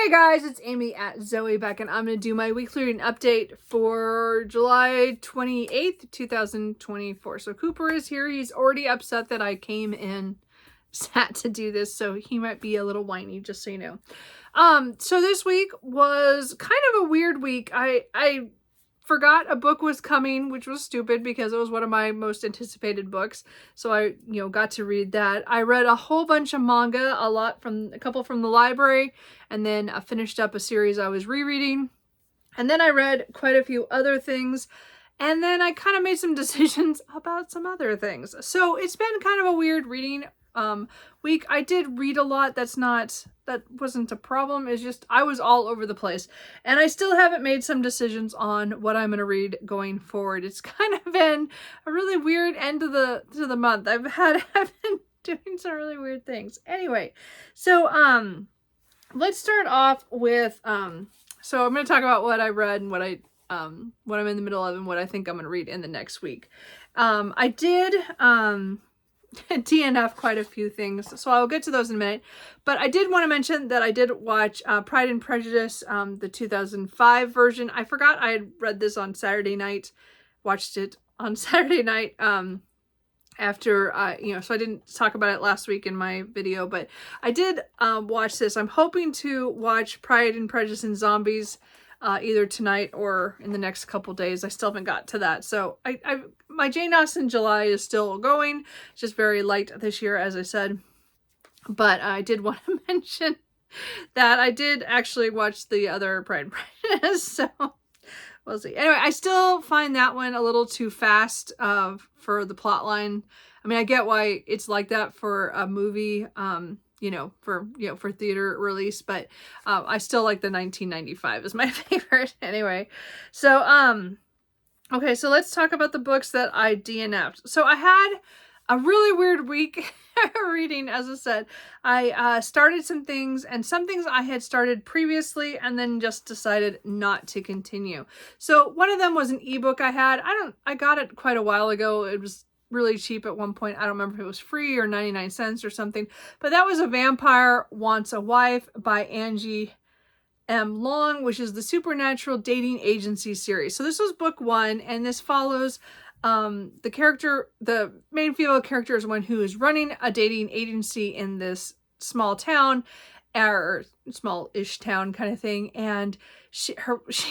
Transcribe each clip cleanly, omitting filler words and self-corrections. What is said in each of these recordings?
Hey guys, it's Amy at Zoe back, and I'm going to do my weekly reading update for July 28th, 2024. So Cooper is here. He's already upset that I came in sat to do this, so he might be a little whiny, just so you know. So this week was kind of a weird week. I forgot a book was coming, which was stupid because it was one of my most anticipated books. So I, got to read that. I read a whole bunch of manga, a couple from the library, and then I finished up a series I was rereading. And then I read quite a few other things. And then I kind of made some decisions about some other things. So it's been kind of a weird reading week. I did read a lot. That wasn't a problem. It's just I was all over the place, and I still haven't made some decisions on what I'm going to read going forward. It's kind of been a really weird end to the month. I've been doing some really weird things. Anyway, so let's start off with so I'm going to talk about what I read and what I'm in the middle of and what I think I'm going to read in the next week. I did DNF quite a few things, so I'll get to those in a minute. But I did want to mention that I did watch Pride and Prejudice, the 2005 version. I forgot I had read this on Saturday night, watched it on Saturday night after, so I didn't talk about it last week in my video, but I did watch this. I'm hoping to watch Pride and Prejudice and Zombies either tonight or in the next couple days. I still haven't got to that. So my Jane Austen July is still going. It's just very light this year, as I said. But I did want to mention that I did actually watch the other Pride and Prejudice. So we'll see. Anyway, I still find that one a little too fast for the plot line. I mean, I get why it's like that for a movie, for theater release, but I still like the 1995 is my favorite. Anyway, so okay, so let's talk about the books that I DNF'd. So I had a really weird week reading, as I said. I started some things, and some things I had started previously and then just decided not to continue. So one of them was an ebook I had. I got it quite a while ago. It was really cheap at one point. I don't remember if it was free or 99 cents or something, but that was A Vampire Wants a Wife by Angie M. Long, which is the Supernatural Dating Agency series. So this was book one, and this follows the main female character is one who is running a dating agency in this small town, or small-ish town kind of thing, and she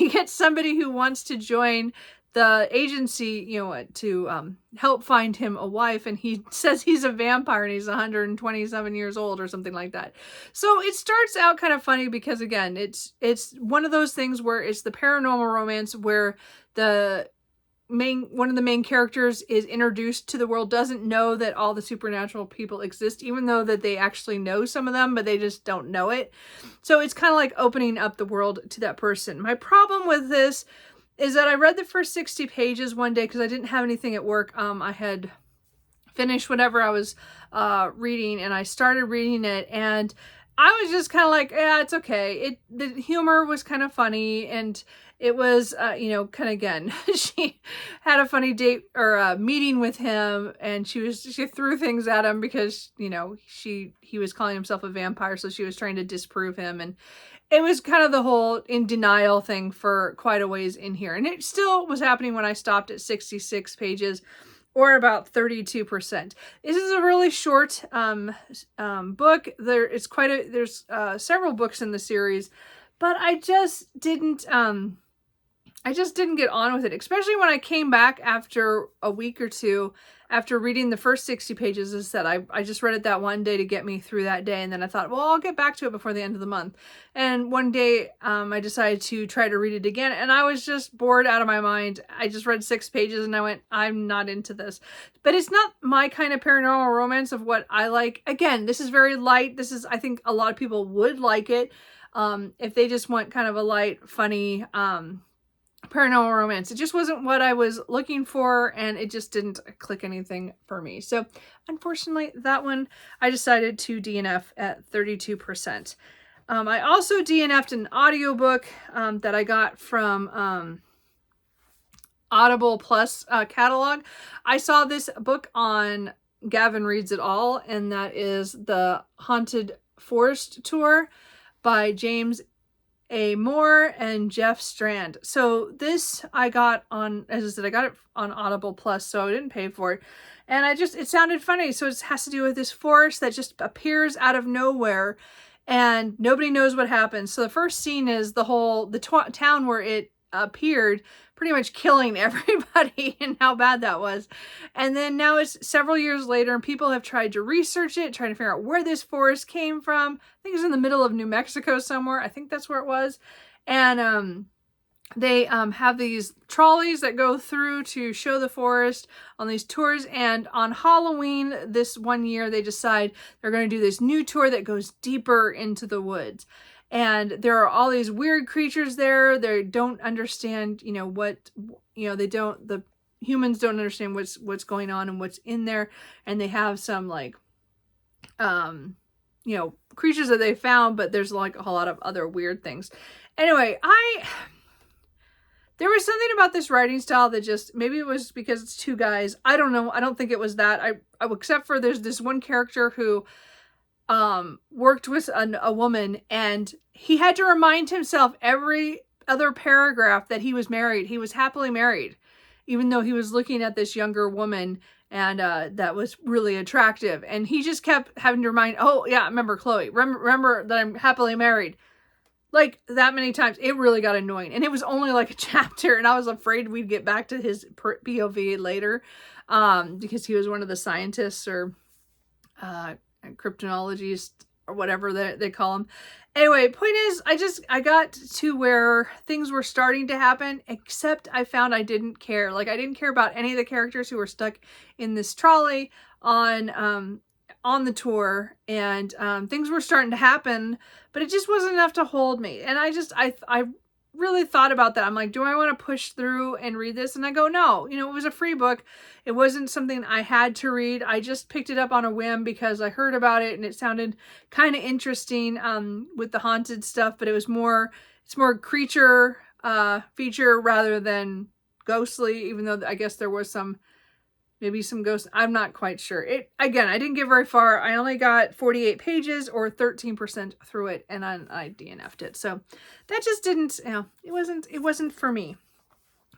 gets somebody who wants to join the agency, to help find him a wife, and he says he's a vampire and he's 127 years old or something like that. So it starts out kind of funny because, again, it's one of those things where it's the paranormal romance where one of the main characters is introduced to the world, doesn't know that all the supernatural people exist, even though that they actually know some of them, but they just don't know it. So it's kind of like opening up the world to that person. My problem with this is that I read the first 60 pages one day because I didn't have anything at work. I had finished whatever I was reading, and I started reading it, and I was just kind of like, yeah, it's okay. The humor was kind of funny, and it was, kind of, again, she had a funny date or a meeting with him, and she threw things at him because, he was calling himself a vampire, so she was trying to disprove him, and it was kind of the whole in denial thing for quite a ways in here. And it still was happening when I stopped at 66 pages, or about 32%. This is a really short book. There's several books in the series, but I just didn't get on with it, especially when I came back after a week or two after reading the first 60 pages. As I said, I just read it that one day to get me through that day, and then I thought, well, I'll get back to it before the end of the month. And one day I decided to try to read it again, and I was just bored out of my mind. I just read 6 pages and I went, I'm not into this. But it's not my kind of paranormal romance of what I like. Again, this is very light. I think a lot of people would like it if they just want kind of a light, funny paranormal romance. It just wasn't what I was looking for, and it just didn't click anything for me. So unfortunately, that one I decided to DNF at 32%. I also DNF'd an audiobook that I got from Audible Plus catalog. I saw this book on Gavin Reads It All, and that is The Haunted Forest Tour by James A. Moore and Jeff Strand. So this I got on, as I said, I got it on Audible Plus, so I didn't pay for it. And it sounded funny. So it has to do with this forest that just appears out of nowhere and nobody knows what happens. So the first scene is the town where it appeared pretty much killing everybody and how bad that was. And then now it's several years later and people have tried to research it, trying to figure out where this forest came from. I think it's in the middle of New Mexico somewhere. I think that's where it was. And they have these trolleys that go through to show the forest on these tours. And on Halloween this one year, they decide they're going to do this new tour that goes deeper into the woods. And there are all these weird creatures there. They don't understand, the humans don't understand what's going on and what's in there. And they have some creatures that they found, but there's like a whole lot of other weird things. Anyway, there was something about this writing style that just, maybe it was because it's two guys. I don't know. I don't think it was that. Except for there's this one character who worked with a woman, and he had to remind himself every other paragraph that he was married. He was happily married, even though he was looking at this younger woman and that was really attractive. And he just kept having to remind, oh yeah, remember Chloe, remember that I'm happily married. Like that many times. It really got annoying. And it was only like a chapter, and I was afraid we'd get back to his POV later because he was one of the scientists or cryptonologist or whatever they call them. Anyway, point is, I got to where things were starting to happen, except I found I didn't care. Like I didn't care about any of the characters who were stuck in this trolley on the tour, and things were starting to happen, but it just wasn't enough to hold me. And I really thought about that. I'm like, do I want to push through and read this? And I go, no, it was a free book. It wasn't something I had to read. I just picked it up on a whim because I heard about it and it sounded kind of interesting with the haunted stuff, but it's more creature feature rather than ghostly, even though I guess there was maybe some ghosts. I'm not quite sure. Again, I didn't get very far. I only got 48 pages or 13% through it, and I DNF'd it. So that just didn't, it wasn't for me,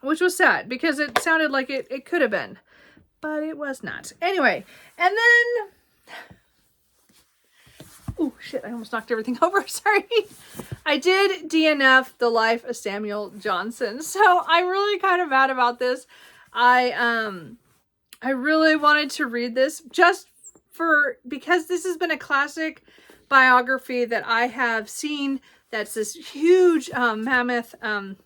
which was sad because it sounded like it could have been, but it was not. Anyway, and then, oh shit, I almost knocked everything over. Sorry. I did DNF The Life of Samuel Johnson. So I'm really kind of mad about this. I really wanted to read this because this has been a classic biography that I have seen. That's this huge mammoth, like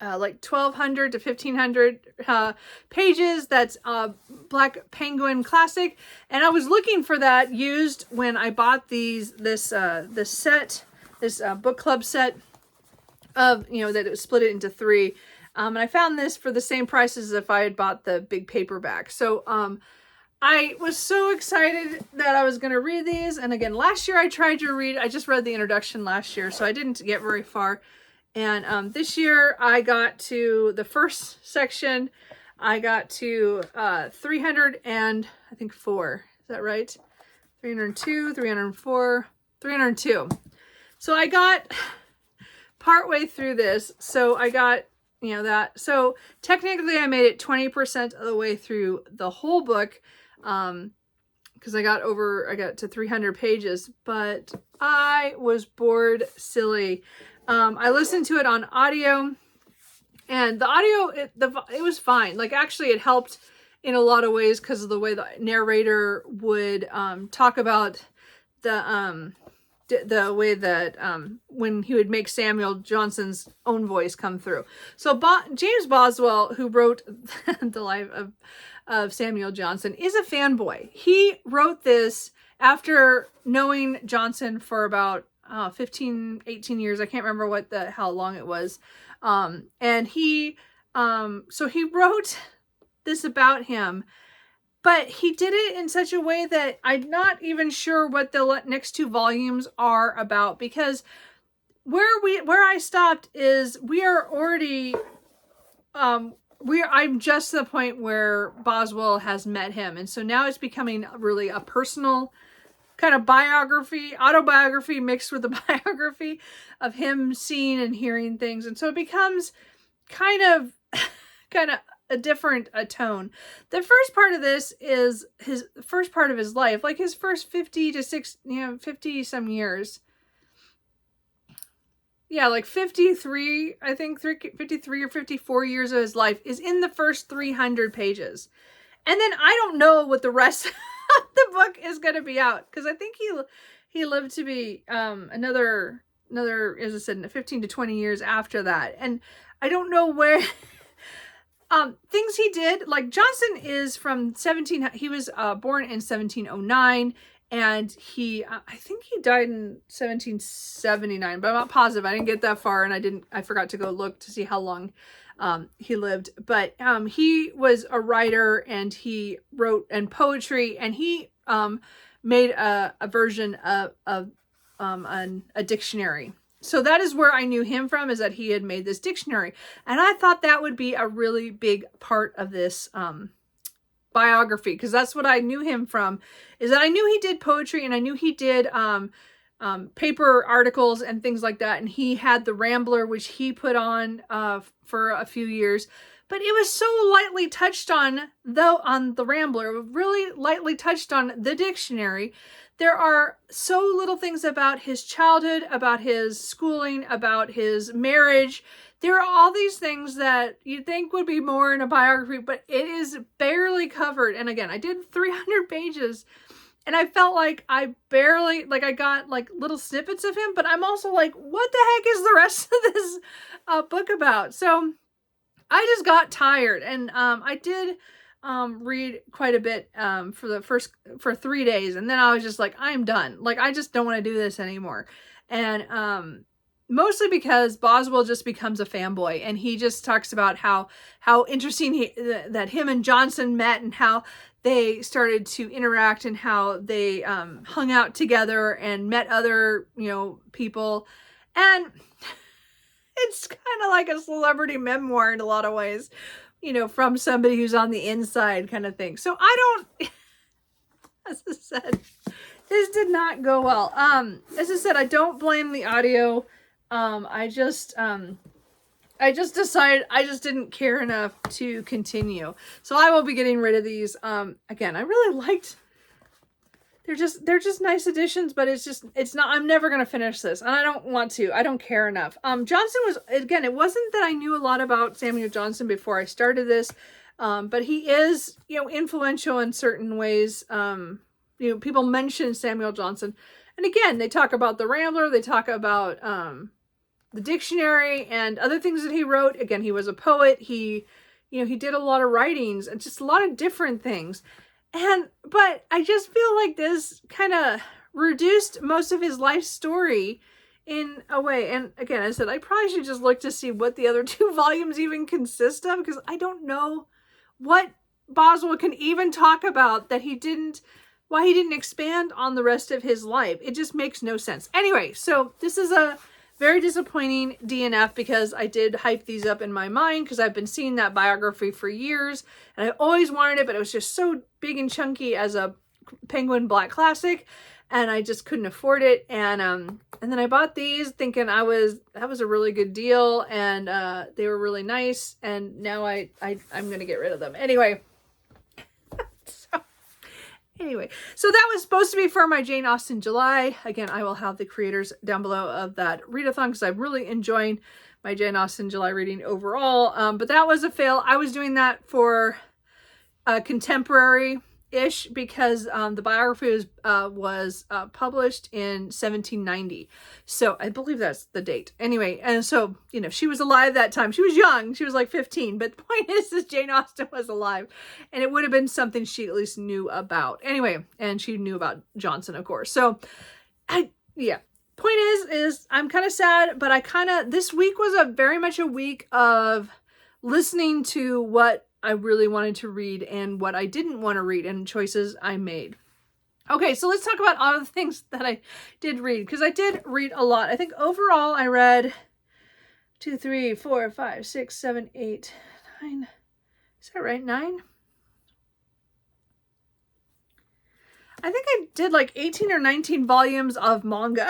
1,200 to 1,500 pages. That's a Black Penguin classic, and I was looking for that used when I bought this book club set of that it split it into 3. And I found this for the same price as if I had bought the big paperback. So I was so excited that I was going to read these. And again, last year I just read the introduction last year, so I didn't get very far. And this year I got to the first section. I got to 304. Is that right? 302, 304, 302. So I got partway through this. So I got that. So technically I made it 20% of the way through the whole book because I got to 300 pages, but I was bored silly. I listened to it on audio, and the audio, it was fine. Like actually it helped in a lot of ways because of the way the narrator would talk about the way that when he would make Samuel Johnson's own voice come through. So James Boswell, who wrote The Life of Samuel Johnson, is a fanboy. He wrote this after knowing Johnson for about 15, 18 years. I can't remember how long it was. And so he wrote this about him. But he did it in such a way that I'm not even sure what the next 2 volumes are about, because where I stopped is we are already I'm just to the point where Boswell has met him, and so now it's becoming really a personal kind of autobiography mixed with a biography of him seeing and hearing things. And so it becomes kind of a different tone. The first part of this is his first part of his life, like his first 50 some years. Yeah, like 53, I think 53 or 54 years of his life is in the first 300 pages. And then I don't know what the rest of the book is going to be out, because I think he lived to be another, as I said, 15 to 20 years after that. And I don't know where things he did, like Johnson is from he was born in 1709. And I think he died in 1779, but I'm not positive. I didn't get that far, and I forgot to go look to see how long he lived. But he was a writer, and he wrote poetry, and he made a version of a dictionary. So that is where I knew him from, is that he had made this dictionary. And I thought that would be a really big part of this biography, because that's what I knew him from, is that I knew he did poetry, and I knew he did paper articles and things like that, and he had the Rambler, which he put on for a few years, but it was so lightly touched on, though, on the Rambler, really lightly touched on the dictionary. There are so little things about his childhood, about his schooling, about his marriage. There are all these things that you'd think would be more in a biography, but it is barely covered. And again, I did 300 pages, and I felt like I got like little snippets of him, but I'm also like, what the heck is the rest of this book about? So I just got tired, and I did read quite a bit for 3 days, and then I was just like, I'm done. Like, I just don't want to do this anymore. And mostly because Boswell just becomes a fanboy, and he just talks about how interesting that him and Johnson met, and how they started to interact, and how they hung out together and met other people. And it's kind of like a celebrity memoir in a lot of ways, from somebody who's on the inside kind of thing. So I don't, as I said, this did not go well. As I said, I don't blame the audio. I just decided I just didn't care enough to continue. So I will be getting rid of these. Again, I really liked, they're just nice additions, but it's not, I'm never going to finish this, and I don't want to. I don't care enough. Johnson was, again, it wasn't that I knew a lot about Samuel Johnson before I started this, but he is, influential in certain ways. People mention Samuel Johnson, and again, they talk about the Rambler, they talk about the dictionary and other things that he wrote. Again, he was a poet. He did a lot of writings and just a lot of different things. But I just feel like this kind of reduced most of his life story in a way. And again, I said, I probably should just look to see what the other 2 volumes even consist of, because I don't know what Boswell can even talk about that why he didn't expand on the rest of his life. It just makes no sense. Anyway, so this is a very disappointing DNF, because I did hype these up in my mind, because I've been seeing that biography for years, and I always wanted it, but it was just so big and chunky as a Penguin Black Classic, and I just couldn't afford it. And then I bought these thinking that was a really good deal, and they were really nice, and now I'm gonna get rid of them anyway. So that was supposed to be for my Jane Austen July. Again, I will have the creators down below of that readathon, because I'm really enjoying my Jane Austen July reading overall. But that was a fail. I was doing that for contemporary-ish, because the biography was published in 1790. So I believe that's the date. Anyway, and so, she was alive that time. She was young. She was like 15. But the point is Jane Austen was alive. And it would have been something she at least knew about. Anyway, and she knew about Johnson, of course. So, point is I'm kind of sad, but this week was very much a week of listening to what I really wanted to read and what I didn't want to read, and choices I made. Okay, so let's talk about all the things that I did read, because I did read a lot. I think overall I read 2, 3, 4, 5, 6, 7, 8, 9. Is that right? 9? I think I did like 18 or 19 volumes of manga.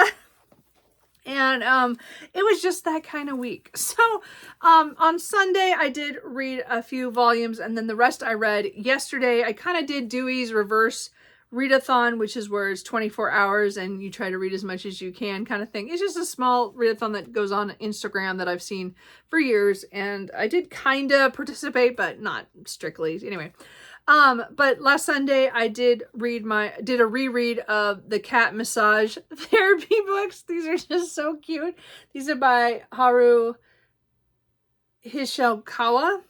And it was just that kind of week. So on Sunday, I did read a few volumes, and then the rest I read yesterday. I kind of did Dewey's reverse readathon, which is where it's 24 hours and you try to read as much as you can kind of thing. It's just a small readathon that goes on Instagram that I've seen for years, and I did kind of participate, but not strictly. Anyway, but last Sunday I did a reread of the cat massage therapy books. These are just so cute. These are by Haru Hishikawa.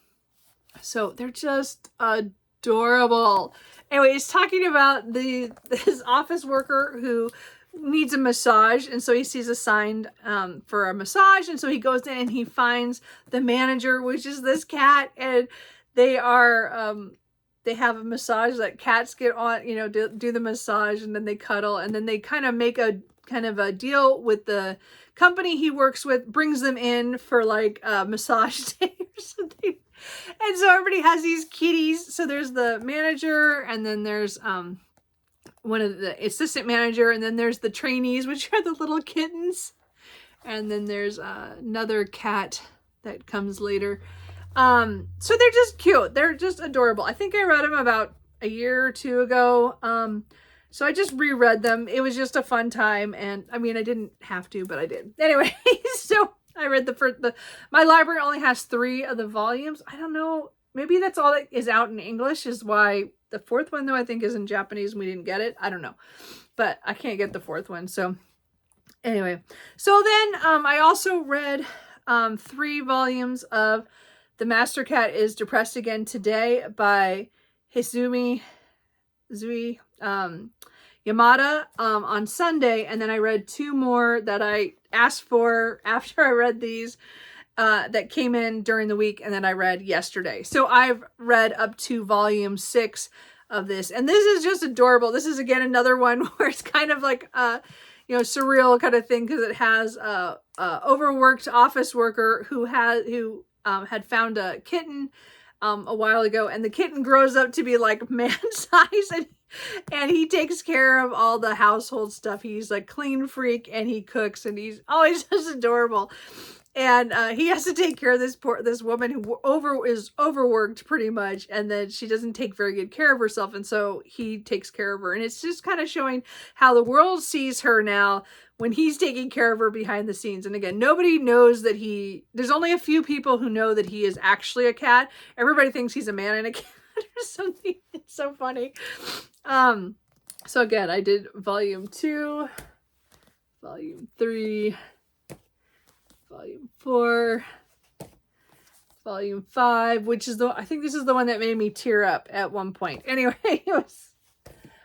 So they're just adorable. Anyway, it's talking about this office worker who needs a massage, and so he sees a sign for a massage, and so he goes in and he finds the manager, which is this cat, and they have a massage that cats get on, do the massage, and then they cuddle, and then they kind of make a deal with the company he works with, brings them in for like a massage day or something. And so everybody has these kitties. So there's the manager, and then there's one of the assistant manager, and then there's the trainees, which are the little kittens. And then there's another cat that comes later. So they're just cute. They're just adorable. I think I read them about a year or two ago. So I just reread them. It was just a fun time. And I mean, I didn't have to, but I did. Anyway, so I read my library only has 3 of the volumes. I don't know. Maybe that's all that is out in English, is why the 4th one, though, I think is in Japanese and we didn't get it. I don't know. But I can't get the 4th one. So anyway, so then I also read 3 volumes of The Master Cat is Depressed Again Today by Zui Yamada on Sunday, and then I read 2 more that I asked for after I read these that came in during the week, and then I read yesterday. So I've read up to volume 6 of this, and this is just adorable. This is again another one where it's kind of like surreal kind of thing, because it has a overworked office worker who had found a kitten a while ago, and the kitten grows up to be like man size, and he takes care of all the household stuff. He's like clean freak, and he cooks, and he's always just adorable. And he has to take care of this woman who is overworked pretty much, and then she doesn't take very good care of herself, and so he takes care of her. And it's just kind of showing how the world sees her now when he's taking care of her behind the scenes. And again, nobody knows that there's only a few people who know that he is actually a cat. Everybody thinks he's a man and a cat or something. It's so funny. So again, I did volume 2, volume 3, volume 4, volume 5, which is I think this is the one that made me tear up at one point. Anyway, I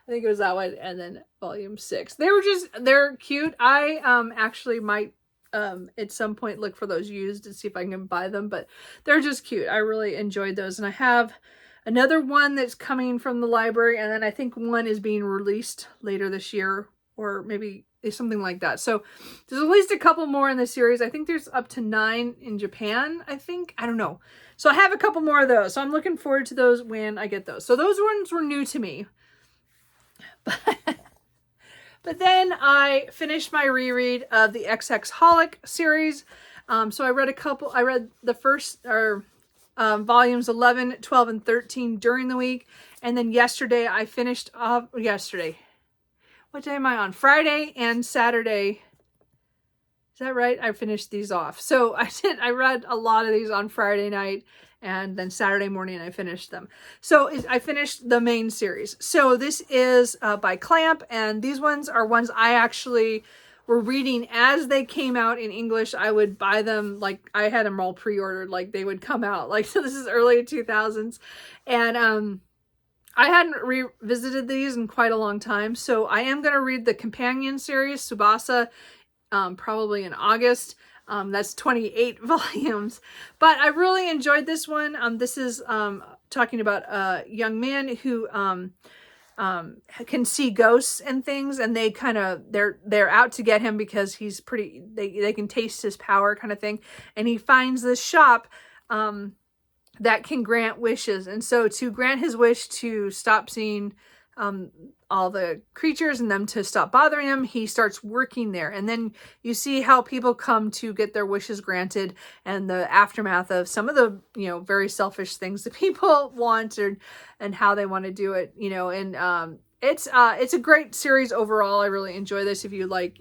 think it was that one, and then volume 6. They're cute. I actually might at some point look for those used and see if I can buy them, but they're just cute. I really enjoyed those, and I have another one that's coming from the library, and then I think one is being released later this year, or maybe something like that. So there's at least a couple more in the series. I think there's up to 9 in Japan, I think. I don't know. So I have a couple more of those. So I'm looking forward to those when I get those. So those ones were new to me. But then I finished my reread of the XXholic series. So I read the first volumes 11, 12, and 13 during the week. And then yesterday I finished off, what day am I on? Friday and Saturday. Is that right? I finished these off. So I read a lot of these on Friday night, and then Saturday morning I finished them. So I finished the main series. So this is by Clamp, and these ones are ones I actually were reading as they came out in English. I would buy them, like I had them all pre-ordered, like they would come out. Like, so this is early 2000s. And I hadn't revisited these in quite a long time. So I am going to read the companion series, Tsubasa, probably in August. That's 28 volumes. But I really enjoyed this one. This is talking about a young man who can see ghosts and things, and they're out to get him because he's they can taste his power kind of thing. And he finds this shop that can grant wishes. And so to grant his wish to stop seeing all the creatures and them to stop bothering him, he starts working there. And then you see how people come to get their wishes granted and the aftermath of some of the, very selfish things that people want and how they want to do it, and it's a great series overall. I really enjoy this if you like,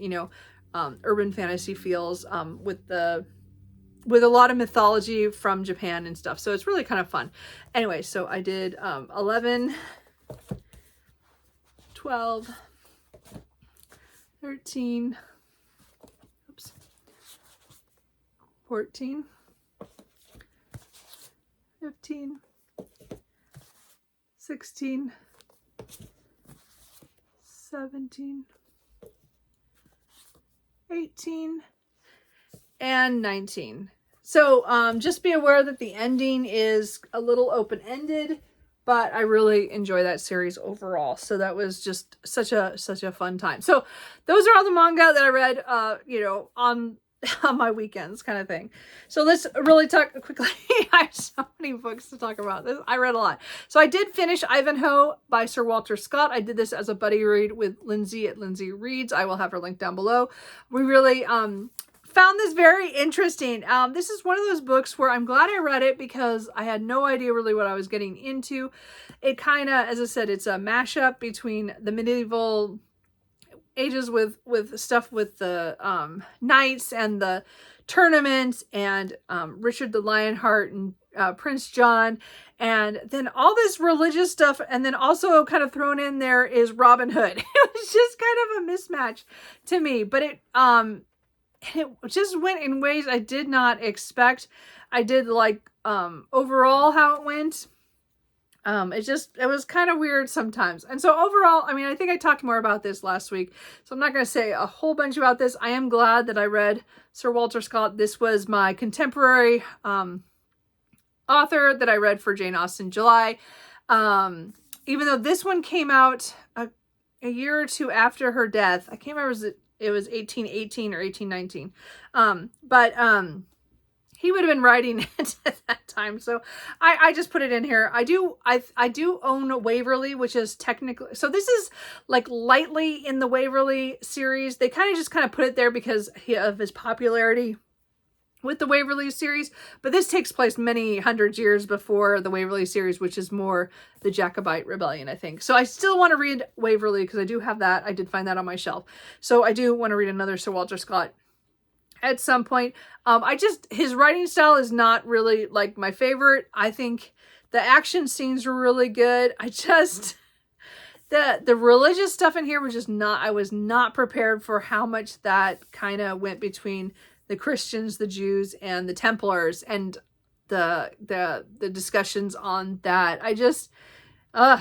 urban fantasy feels with a lot of mythology from Japan and stuff. So it's really kind of fun. Anyway, so I did 11, 12, 13, 14, 15, 16, 17, 18, and 19. So just be aware that the ending is a little open-ended, but I really enjoy that series overall. So that was just such a fun time. So those are all the manga that I read, on my weekends kind of thing. So let's really talk quickly. I have so many books to talk about. I read a lot. So I did finish Ivanho by Sir Walter Scott. I did this as a buddy read with Lindsey at Lindsey Reads. I will have her link down below. We really found this very interesting. This is one of those books where I'm glad I read it because I had no idea really what I was getting into. It kind of, as I said, it's a mashup between the medieval ages with stuff with the knights and the tournaments and Richard the Lionheart and Prince John, and then all this religious stuff, and then also kind of thrown in there is Robin Hood. It was just kind of a mismatch to me, but it just went in ways I did not expect. I did like overall how it went. It was kind of weird sometimes. And so overall, I mean, I think I talked more about this last week, so I'm not going to say a whole bunch about this. I am glad that I read Sir Walter Scott. This was my contemporary author that I read for Jane Austen July. Even though this one came out a year or two after her death. I can't remember if it was 1818 or 1819. He would have been writing it at that time. So I just put it in here. I do own Waverly, which is technically, so this is like lightly in the Waverly series. They kind of put it there because of his popularity with the Waverly series, but this takes place many hundreds years before the Waverly series, which is more the Jacobite Rebellion, I think. So I still want to read Waverly because I do have that. I did find that on my shelf. So I do want to read another Sir Walter Scott at some point. His writing style is not really like my favorite. I think the action scenes were really good. The religious stuff in here was just not, I was not prepared for how much that kind of went between the Christians, the Jews, and the Templars, and the discussions on that.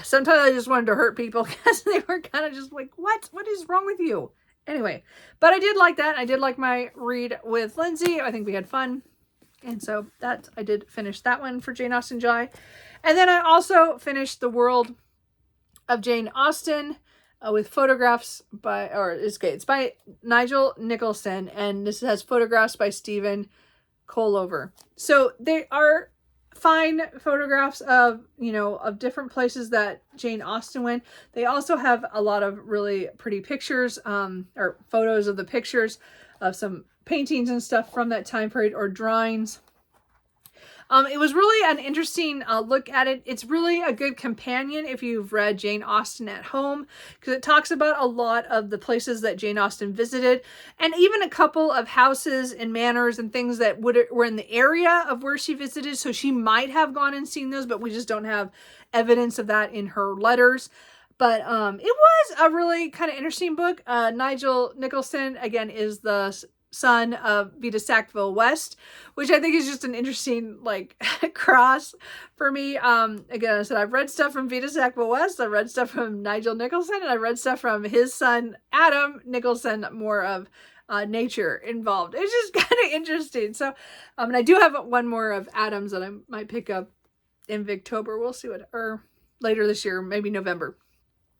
Sometimes I just wanted to hurt people because they were kind of just like, what is wrong with you? Anyway, but I did like that. I did like my read with Lindsey. I think we had fun. And so I did finish that one for Jane Austen July. And then I also finished The World of Jane Austen with photographs it's by Nigel Nicholson. And this has photographs by Stephen Coleover. So they are fine photographs of different places that Jane Austen went. They also have a lot of really pretty pictures or photos of the pictures of some paintings and stuff from that time period, or drawings. It was really an interesting look at it. It's really a good companion if you've read Jane Austen at home, because it talks about a lot of the places that Jane Austen visited, and even a couple of houses and manors and things that were in the area of where she visited. So she might have gone and seen those, but we just don't have evidence of that in her letters. But it was a really kind of interesting book. Nigel Nicholson, again, is the son of Vita Sackville West, which I think is just an interesting cross for me. Again, I said I've read stuff from Vita Sackville West, I've read stuff from Nigel Nicholson, and I've read stuff from his son Adam Nicholson, more of nature involved. It's just kind of interesting. So and I do have one more of Adam's that I might pick up in Victober. We'll see or later this year, maybe November,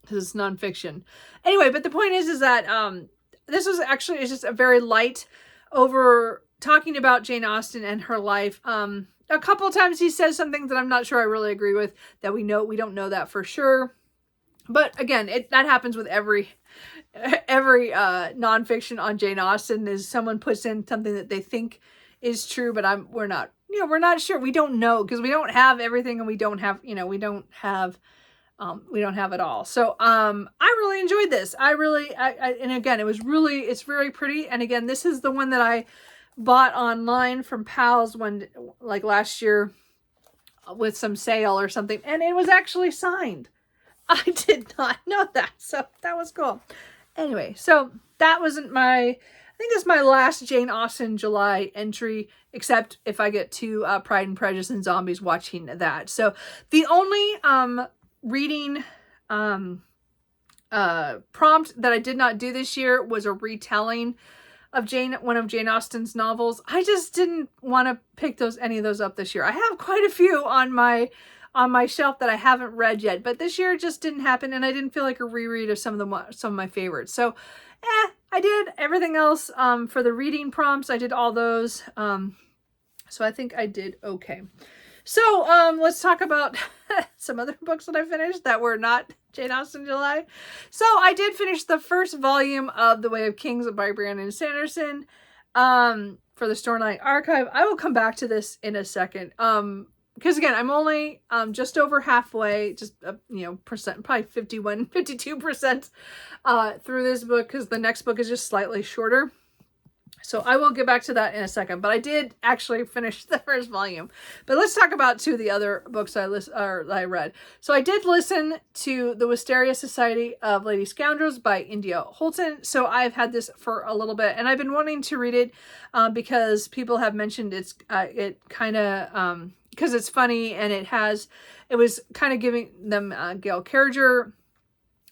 because it's nonfiction. Anyway, but the point is that this was actually, it's just a very light over talking about Jane Austen and her life. A couple of times he says some things that I'm not sure I really agree with, that we don't know that for sure. But again, that happens with every nonfiction on Jane Austen, is someone puts in something that they think is true, but we're not, we're not sure. We don't know, because we don't have everything, and we don't have it all. So I really enjoyed this. And again, it's very pretty. And again, this is the one that I bought online from Pals like last year with some sale or something, and it was actually signed. I did not know that, so that was cool. Anyway, so that wasn't I think it's my last Jane Austen July entry, except if I get to Pride and Prejudice and Zombies, watching that. So the only reading prompt that I did not do this year was a retelling of one of Jane Austen's novels. I just didn't want to pick any of those up this year. I have quite a few on my shelf that I haven't read yet, but this year it just didn't happen, and I didn't feel like a reread of some of my favorites. So I did everything else for the reading prompts. I did all those. So I think I did okay. So let's talk about some other books that I finished that were not Jane Austen July. So I did finish the first volume of The Way of Kings by Brandon Sanderson for the Stormlight Archive. I will come back to this in a second. Because again, I'm only just over halfway, just percent, probably 52% through this book, because the next book is just slightly shorter. So I will get back to that in a second, but I did actually finish the first volume. But let's talk about two of the other books I read. So I did listen to The Wisteria Society of Lady Scoundrels by India Holton. So I've had this for a little bit, and I've been wanting to read it because people have mentioned it kind of because it's funny, and it was kind of giving them Gail Carriger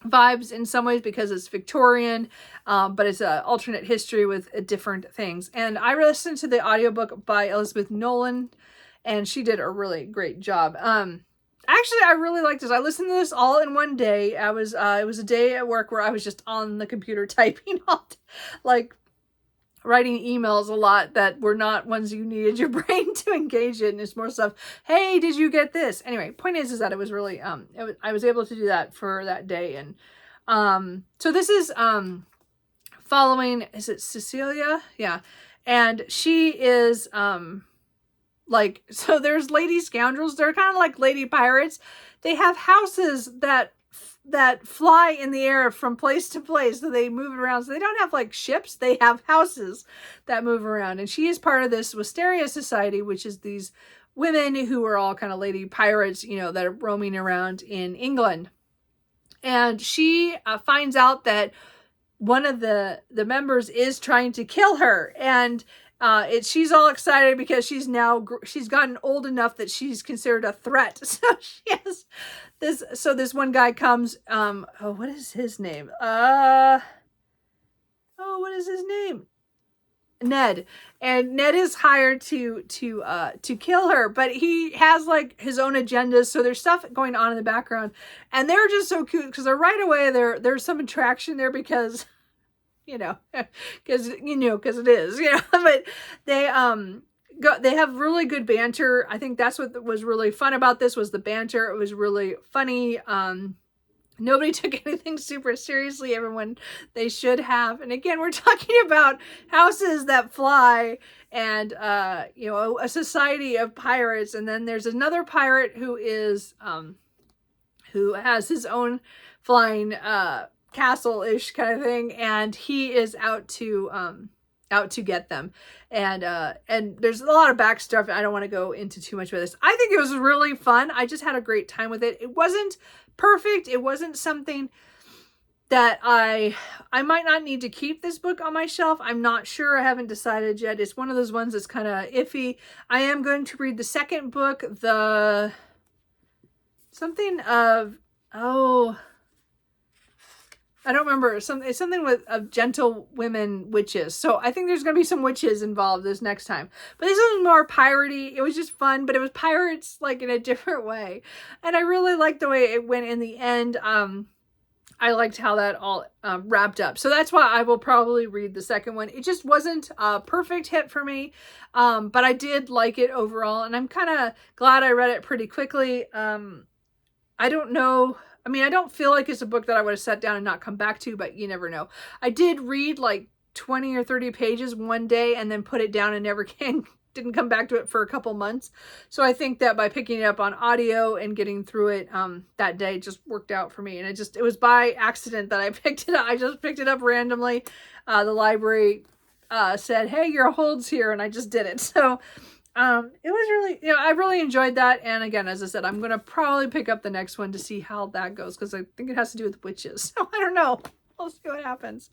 vibes in some ways, because it's Victorian, but it's an alternate history with different things. And I listened to the audiobook by Elizabeth Nolan, and she did a really great job. Actually, I really liked this. I listened to this all in one day. It was a day at work where I was just on the computer typing all day, like writing emails a lot that were not ones you needed your brain to engage in. It's more stuff, hey, did you get this? Anyway, point is that it was really, I was able to do that for that day. And so this is following, is it Cecilia? Yeah. And she is so there's lady scoundrels. They're kind of like lady pirates. They have houses that fly in the air from place to place, so they move around. So they don't have like ships, they have houses that move around. And she is part of this Wisteria Society, which is these women who are all kind of lady pirates, that are roaming around in England. And she finds out that one of the members is trying to kill her, and she's all excited because she's gotten old enough that she's considered a threat. So she has this one guy comes, what is his name? What is his name? Ned. And Ned is hired to kill her, but he has like his own agendas. So there's stuff going on in the background, and they're just so cute because right away there's some attraction there because because it is, but they have really good banter. I think that's what was really fun about this, was the banter. It was really funny. Nobody took anything super seriously, everyone they should have. And again, we're talking about houses that fly and a society of pirates. And then there's another pirate who has his own flying castle-ish kind of thing, and he is out to get them. And there's a lot of back stuff. I don't want to go into too much of this. I think it was really fun. I just had a great time with it. It wasn't perfect. It wasn't something that I might not need to keep this book on my shelf. I'm not sure. I haven't decided yet. It's one of those ones that's kind of iffy. I am going to read the second book, I don't remember. It's something with gentle women witches. So I think there's going to be some witches involved this next time. But this was more piratey. It was just fun, but it was pirates like in a different way. And I really liked the way it went in the end. I liked how that all wrapped up. So that's why I will probably read the second one. It just wasn't a perfect hit for me. But I did like it overall. And I'm kind of glad I read it pretty quickly. I don't know. I mean, I don't feel like it's a book that I would have sat down and not come back to, but you never know. I did read like 20 or 30 pages one day and then put it down and never didn't come back to it for a couple months. So I think that by picking it up on audio and getting through it that day just worked out for me. And it was by accident that I picked it up. I just picked it up randomly. The library said, hey, your hold's here, and I just did it. So it was really, I really enjoyed that. And again, as I said, I'm going to probably pick up the next one to see how that goes, because I think it has to do with witches. So I don't know. We'll see what happens.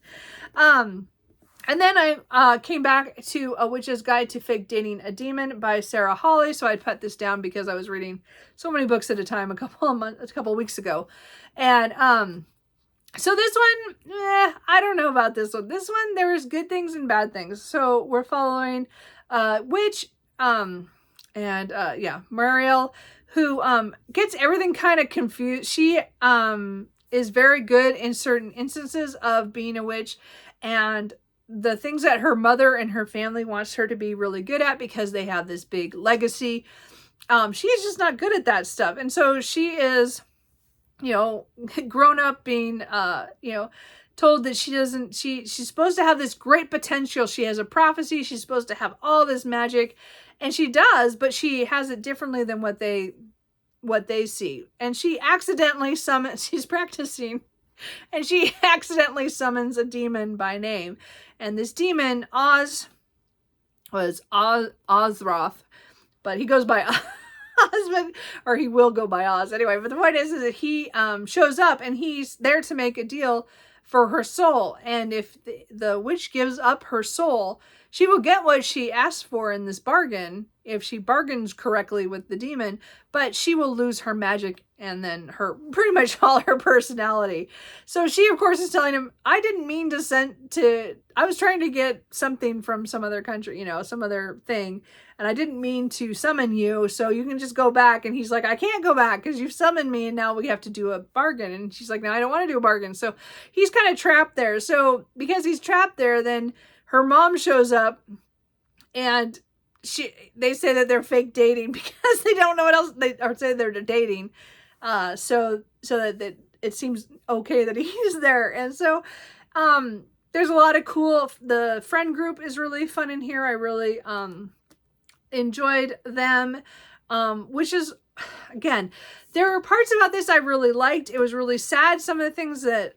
And then I came back to A Witch's Guide to Fake Dating a Demon by Sarah Hawley. So I put this down because I was reading so many books at a time a couple of weeks ago. And so this one, I don't know about this one. This one, there was good things and bad things. So we're following Witch Muriel, who gets everything kind of confused. She is very good in certain instances of being a witch, and the things that her mother and her family wants her to be really good at because they have this big legacy. She is just not good at that stuff. And so she is, grown up being, told that she's supposed to have this great potential. She has a prophecy. She's supposed to have all this magic, and she does, but she has it differently than what they see. And she accidentally she's practicing, and she accidentally summons a demon by name. And this demon, was Ozroth, but he goes by Osmond, or he will go by Oz anyway. But the point is that he shows up, and he's there to make a deal for her soul. And if the witch gives up her soul, she will get what she asked for in this bargain if she bargains correctly with the demon, but she will lose her magic and then pretty much all her personality. So she, of course, is telling him, I didn't mean to I was trying to get something from some other country, some other thing, and I didn't mean to summon you, so you can just go back. And he's like, I can't go back because you've summoned me, and now we have to do a bargain. And she's like, no, I don't want to do a bargain. So he's kind of trapped there. So because he's trapped there, then her mom shows up, and they say that they're fake dating because they don't know what else or say they're dating. So that it seems okay that he's there. And so, there's a lot of the friend group is really fun in here. I really, enjoyed them. Which is, again, there are parts about this I really liked. It was really sad. Some of the things that,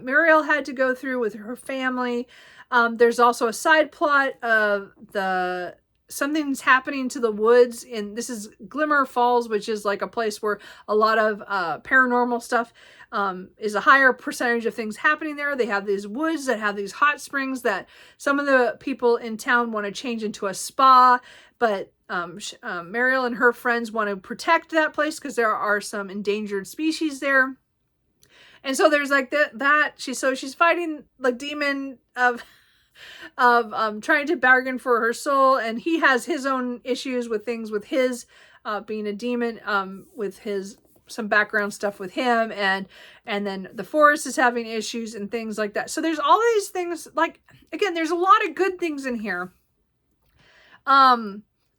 Muriel had to go through with her family. There's also a side plot of something's happening to the woods, and this is Glimmer Falls, which is like a place where a lot of paranormal stuff is a higher percentage of things happening there. They have these woods that have these hot springs that some of the people in town want to change into a spa, but Muriel and her friends want to protect that place because there are some endangered species there. And so there's like she's fighting the demon of trying to bargain for her soul, and he has his own issues with things with his being a demon, with some background stuff with him, and then the forest is having issues and things like that. So there's all these things, like, again, there's a lot of good things in here.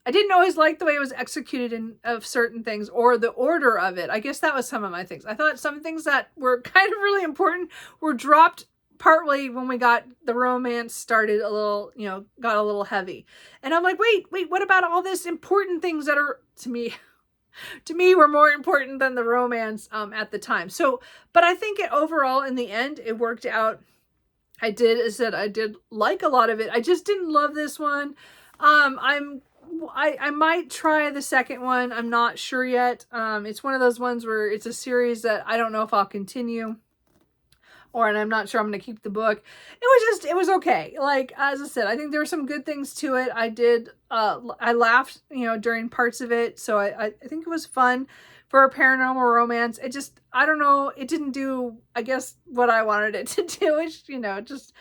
I didn't always like the way it was executed of certain things, or the order of it. I guess that was some of my things. I thought some things that were kind of really important were dropped partly when we got the romance started a little, got a little heavy. And I'm like, wait, what about all this important things that are, to me were more important than the romance at the time. So, but I think overall in the end, it worked out. I did like a lot of it. I just didn't love this one. I might try the second one. I'm not sure yet. It's one of those ones where it's a series that I don't know if I'll continue, and I'm not sure I'm going to keep the book. It was okay. Like, as I said, I think there were some good things to it. I laughed, during parts of it. So I think it was fun for a paranormal romance. I don't know. It didn't do, I guess, what I wanted it to do. It's, just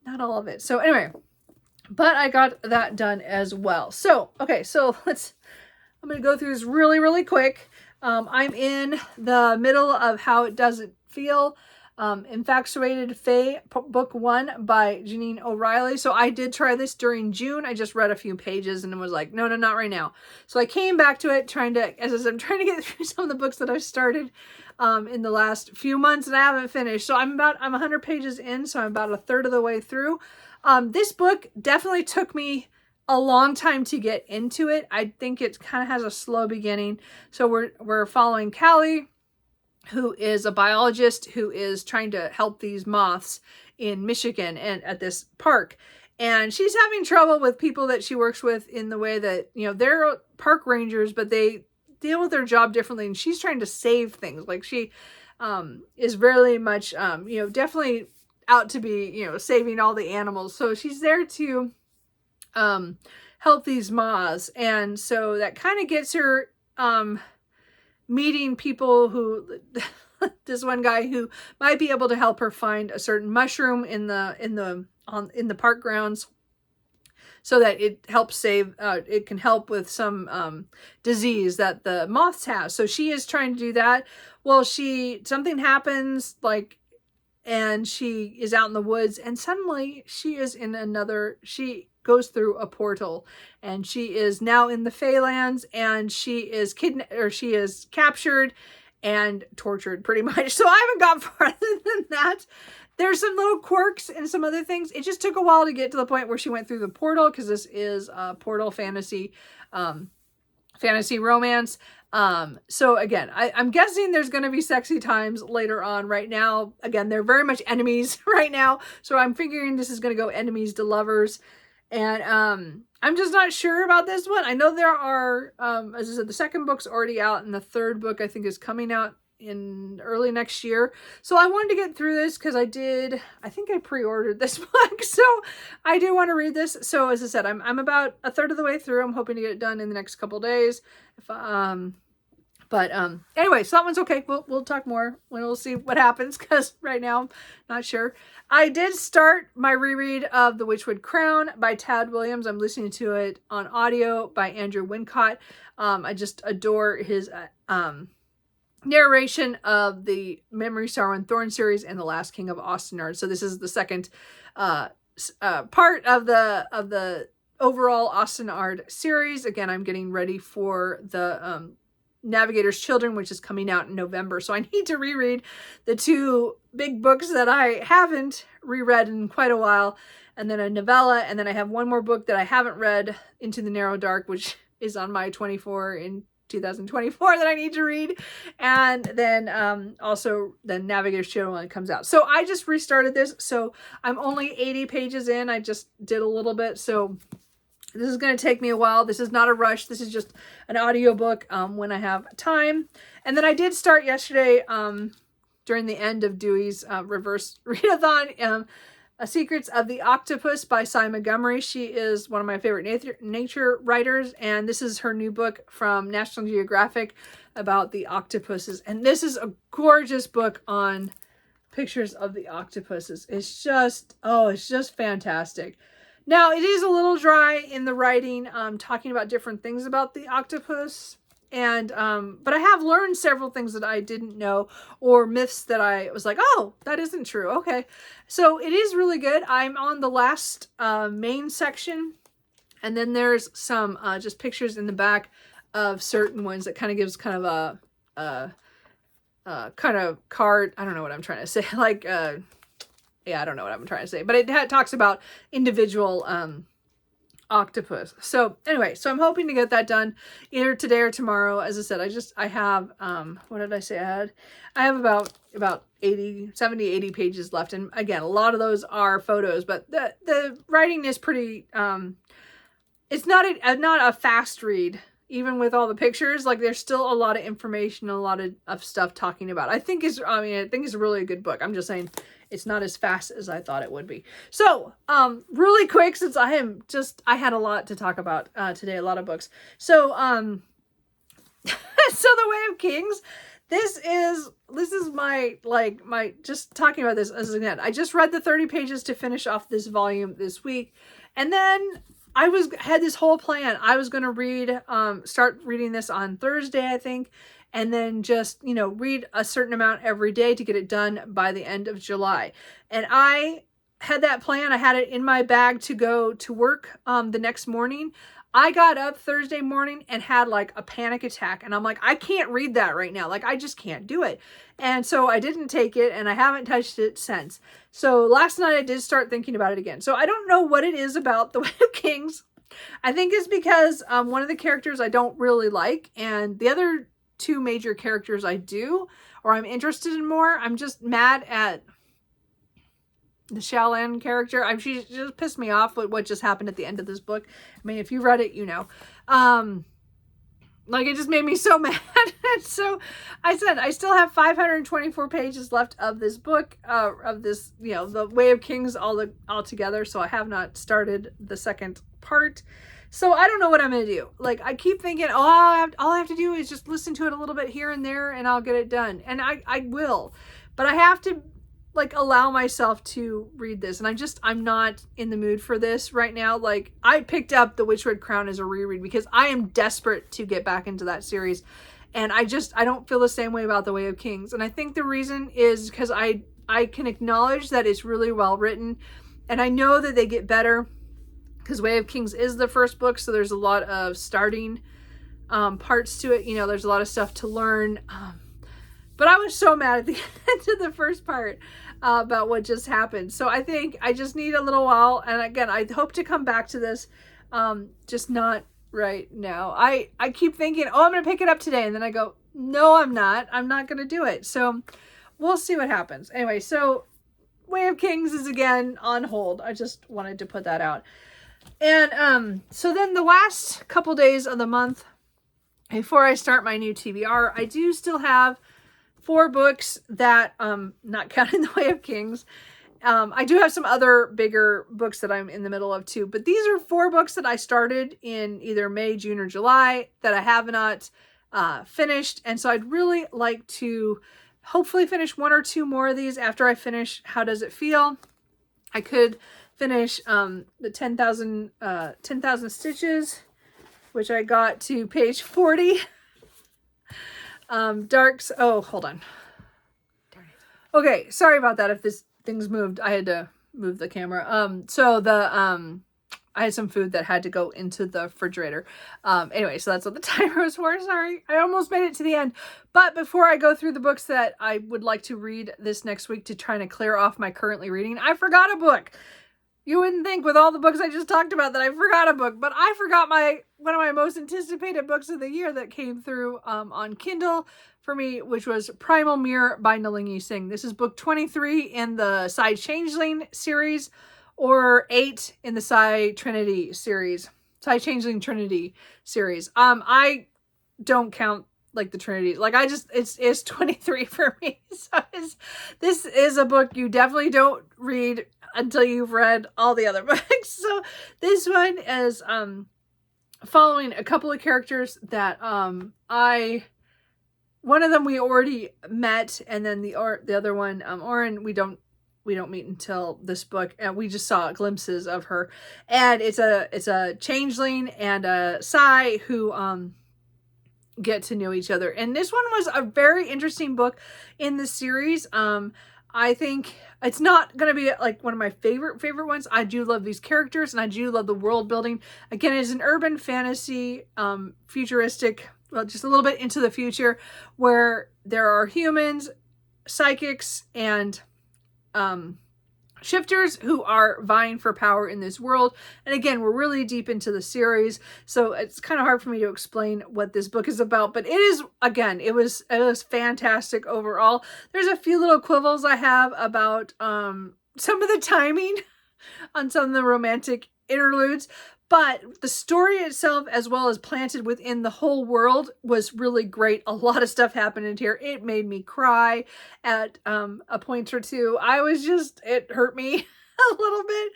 not all of it. So anyway, but I got that done as well. So, okay, so I'm going to go through this really, really quick. I'm in the middle of How It Doesn't Feel. Infatuated Fae, book 1 by Janine O'Reilly. So I did try this during June. I just read a few pages and was like, no, not right now. So I came back to it trying to, as I said, I'm trying to get through some of the books that I've started in the last few months and I haven't finished. So I'm 100 pages in, so I'm about a third of the way through. This book definitely took me a long time to get into it. I think it kind of has a slow beginning. So we're following Callie, who is a biologist who is trying to help these moths in Michigan and at this park. And she's having trouble with people that she works with in the way that, you know, they're park rangers, but they deal with their job differently. And she's trying to save things. Like she is very much, you know, definitely out to be, you know, saving all the animals. So she's there to help these moths. And so that kind of gets her meeting people who this one guy who might be able to help her find a certain mushroom in the park grounds so that it helps save it can help with some disease that the moths have. So she is trying to do that. Well, something happens, like, and she is out in the woods and suddenly she goes through a portal and she is now in the Feylands and she is she is captured and tortured pretty much. So I haven't gone farther than that. There's some little quirks and some other things. It just took a while to get to the point where she went through the portal because this is a portal fantasy romance. So again, I'm guessing there's going to be sexy times later on. Right now, again, they're very much enemies right now. So I'm figuring this is going to go enemies to lovers. And I'm just not sure about this one. I know there are, as I said, the second book's already out and the third book I think is coming out in early next year. So I wanted to get through this because I think I pre-ordered this book. So I do want to read this. So as I said, I'm about a third of the way through. I'm hoping to get it done in the next couple days. But anyway, so that one's okay. We'll talk more when we'll see what happens because right now I'm not sure. I did start my reread of The Witchwood Crown by Tad Williams. I'm listening to it on audio by Andrew Wincott. I just adore his narration of the Memory, Sorrow, and Thorn series and The Last King of Austen. So this is the second part of the overall Austen Ard series. Again, I'm getting ready for the Navigator's Children, which is coming out in November. So I need to reread the two big books that I haven't reread in quite a while, and then a novella, and then I have one more book that I haven't read, Into the Narrow Dark, which is on my 24 in 2024 that I need to read, and then also the Navigator's Children when it comes out. So I just restarted this, so I'm only 80 pages in. I just did a little bit, so this is going to take me a while. This is not a rush. This is just an audiobook when I have time. And then I did start yesterday during the end of Dewey's reverse readathon, Secrets of the Octopus by Cy Montgomery. She is one of my favorite nature writers, and this is her new book from National Geographic about the octopuses. And this is a gorgeous book on pictures of the octopuses. It's just fantastic. Now, it is a little dry in the writing, talking about different things about the octopus. And, but I have learned several things that I didn't know, or myths that I was like, oh, that isn't true. Okay. So it is really good. I'm on the last, main section. And then there's some, just pictures in the back of certain ones that kind of gives kind of a kind of card. I don't know what I'm trying to say. Like, yeah, I don't know what I'm trying to say, but it talks about individual octopus. So anyway, so I'm hoping to get that done either today or tomorrow. As I said, I have, what did I say I have about 70, 80 pages left. And again, a lot of those are photos, but the writing is pretty, it's not a fast read. Even with all the pictures, like there's still a lot of information, a lot of stuff talking about. I think it's really a good book. I'm just saying it's not as fast as I thought it would be. So, really quick, since I had a lot to talk about today, a lot of books. So, so The Way of Kings, this is my just talking about this as again, I just read the 30 pages to finish off this volume this week. And then I had this whole plan. I was going to start reading this on Thursday, I think. and then just, you know, read a certain amount every day to get it done by the end of July. And I had that plan. I had it in my bag to go to work the next morning. I got up Thursday morning and had like a panic attack, and I'm like, I can't read that right now. Like, I just can't do it. And so I didn't take it, and I haven't touched it since. So last night I did start thinking about it again. So I don't know what it is about The Way of Kings. I think it's because one of the characters I don't really like, and the other two major characters I do, or I'm interested in more. I'm just mad at the Shaolin character. She just pissed me off with what just happened at the end of this book. I mean, if you read it, you know. Like, it just made me so mad. So I said, I still have 524 pages left of this book, of this, you know, The Way of Kings all together. So I have not started the second part. So I don't know what I'm going to do. Like, I keep thinking, oh, all I have to do is just listen to it a little bit here and there and I'll get it done. And I will. But I have to, like, allow myself to read this. And I'm not in the mood for this right now. Like, I picked up The Witchwood Crown as a reread because I am desperate to get back into that series. And I don't feel the same way about The Way of Kings. And I think the reason is because I can acknowledge that it's really well written. And I know that they get better because Way of Kings is the first book. So there's a lot of starting parts to it. You know, there's a lot of stuff to learn. But I was so mad at the end of the first part about what just happened. So I think I just need a little while. And again, I hope to come back to this, just not right now. I keep thinking, oh, I'm going to pick it up today. And then I go, no, I'm not. I'm not going to do it. So we'll see what happens. Anyway, so Way of Kings is again on hold. I just wanted to put that out. And so then the last couple days of the month, before I start my new TBR, I do still have 4 books that, not counting The Way of Kings. I do have some other bigger books that I'm in the middle of too, but these are 4 books that I started in either May, June, or July that I have not finished. And so I'd really like to hopefully finish 1 or 2 more of these after I finish How Does It Feel? I could finish the 10,000 Stitches, which I got to page 40. Darks. Oh, hold on. Darn it. Okay, sorry about that. If things moved, I had to move the camera. So I had some food that had to go into the refrigerator. Anyway, so that's what the timer was for. Sorry, I almost made it to the end. But before I go through the books that I would like to read this next week to try to clear off my currently reading, I forgot a book. You wouldn't think with all the books I just talked about that I forgot a book, but I forgot one of my most anticipated books of the year that came through on Kindle for me, which was Primal Mirror by Lindsey Singh. This is book 23 in the Psy Changeling series, or 8 in the Psy Trinity series. Psy Changeling Trinity series. I don't count like the Trinity. Like, it's 23 for me. So this is a book you definitely don't read until you've read all the other books. So this one is following a couple of characters that one of them we already met, and then the other one, Oren, we don't meet until this book, and we just saw glimpses of her. And it's a changeling and a Psy who get to know each other. And this one was a very interesting book in the series. I think it's not going to be like one of my favorite ones. I do love these characters, and I do love the world building. Again, it's an urban fantasy, futuristic, well, just a little bit into the future, where there are humans, psychics, and shifters who are vying for power in this world. And again, we're really deep into the series, so it's kind of hard for me to explain what this book is about, but it is, again, it was fantastic overall. There's a few little quibbles I have about some of the timing on some of the romantic interludes, but the story itself, as well as planted within the whole world, was really great. A lot of stuff happened in here. It made me cry at a point or two. It hurt me a little bit.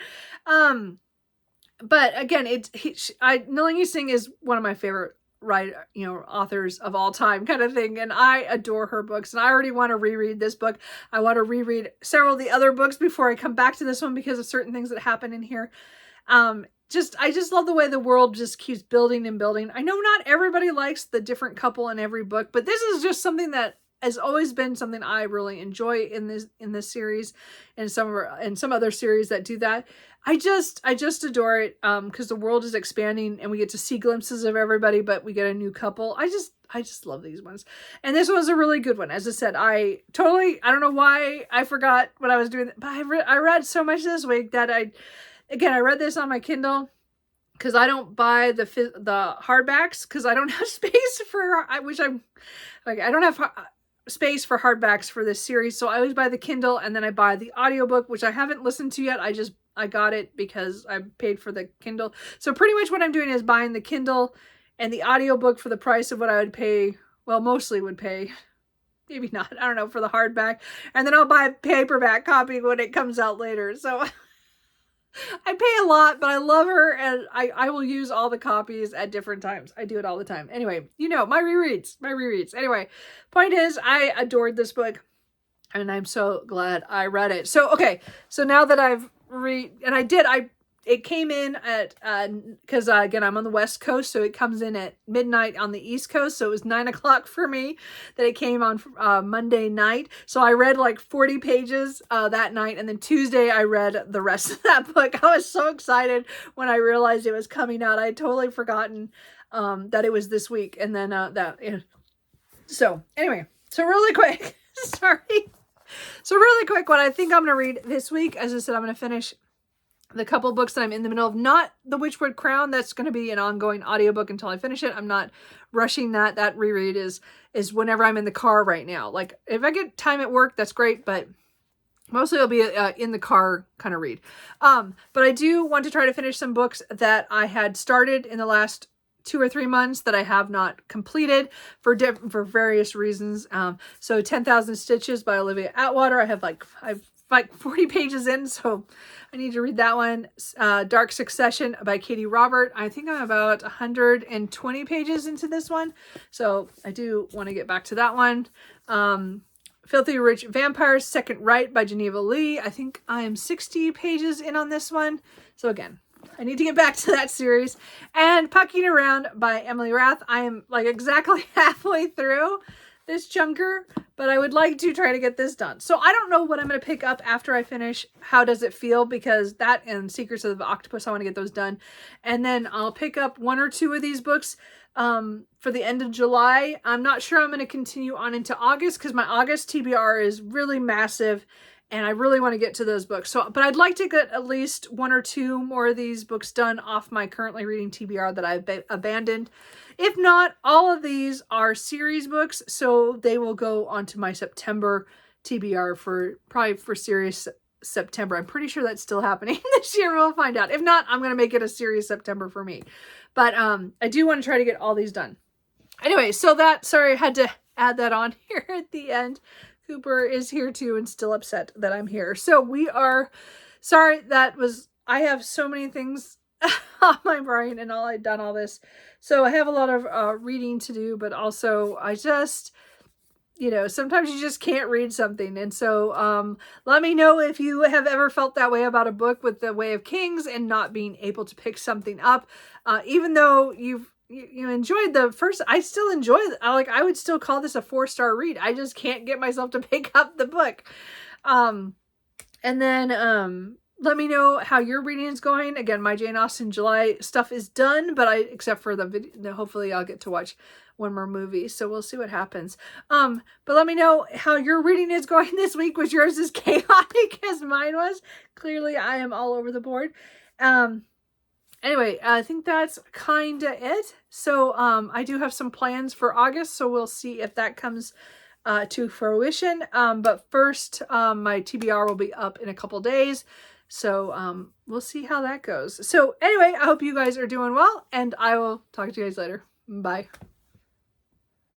But again, Lindsey Singh is one of my favorite authors of all time, kind of thing. And I adore her books, and I already want to reread this book. I want to reread several of the other books before I come back to this one because of certain things that happen in here. I just love the way the world just keeps building and building. I know not everybody likes the different couple in every book, but this is just something that has always been something I really enjoy in this series, and some other series that do that. I just adore it, because the world is expanding and we get to see glimpses of everybody, but we get a new couple. I just love these ones. And this was a really good one. As I said, I don't know why I forgot what I was doing, but I read so much this week that I read this on my Kindle, because I don't buy the hardbacks, because I don't have space for, I don't have space for hardbacks for this series. So I always buy the Kindle, and then I buy the audiobook, which I haven't listened to yet. I got it because I paid for the Kindle. So pretty much what I'm doing is buying the Kindle and the audiobook for the price of what I would pay, well, mostly would pay, maybe not, I don't know, for the hardback. And then I'll buy a paperback copy when it comes out later. So I pay a lot, but I love her, and I will use all the copies at different times. I do it all the time. Anyway, my rereads. Anyway, point is, I adored this book, and I'm so glad I read it. So, okay, so now that I've it came in at, because again, I'm on the West Coast, so it comes in at midnight on the East Coast, so it was 9 o'clock for me that it came on Monday night. So I read like 40 pages that night, and then Tuesday I read the rest of that book. I was so excited when I realized it was coming out. I had totally forgotten that it was this week, and then so anyway, so really quick, sorry. So really quick, what I think I'm going to read this week, as I said, I'm going to finish the couple books that I'm in the middle of. Not The Witchwood Crown. That's going to be an ongoing audiobook until I finish it. I'm not rushing that. That reread is whenever I'm in the car right now. Like, if I get time at work, that's great, but mostly it'll be in the car kind of read. But I do want to try to finish some books that I had started in the last 2 or 3 months that I have not completed for various reasons. So 10,000 Stitches by Olivia Atwater. I've like 40 pages in, so I need to read that one. Dark Succession by Katie Robert. I think I'm about 120 pages into this one, so I do want to get back to that one. Filthy Rich Vampires, Second Right by Geneva Lee. I think I am 60 pages in on this one. So again, I need to get back to that series. And Pucking Around by Emily Rath. I am like exactly halfway through this chunker, but I would like to try to get this done. So I don't know what I'm going to pick up after I finish How Does It Feel, because that and Secrets of the Octopus, I want to get those done. And then I'll pick up 1 or 2 of these books for the end of July. I'm not sure I'm going to continue on into August, because my August TBR is really massive, and I really want to get to those books. So, but I'd like to get at least 1 or 2 more of these books done off my currently reading TBR that I've abandoned. If not, all of these are series books, so they will go onto my September TBR probably for series September. I'm pretty sure that's still happening this year. We'll find out. If not, I'm going to make it a series September for me. But I do want to try to get all these done. Anyway, so sorry, I had to add that on here at the end. Cooper is here too and still upset that I'm here. So sorry, I have so many things on my brain and I've done all this. So I have a lot of reading to do, but also I just, sometimes you just can't read something. And so let me know if you have ever felt that way about a book with The Way of Kings and not being able to pick something up. Even though you enjoyed the first, I still enjoy it. I would still call this a 4-star read. I just can't get myself to pick up the book. And then let me know how your reading is going. Again, my Jane Austen July stuff is done, but except for the video, hopefully I'll get to watch one more movie. So we'll see what happens. But let me know how your reading is going this week. Was yours as chaotic as mine was? Clearly I am all over the board. Anyway, I think that's kind of it. So I do have some plans for August, so we'll see if that comes to fruition. But first, my TBR will be up in a couple days. So we'll see how that goes. So anyway, I hope you guys are doing well, and I will talk to you guys later. Bye.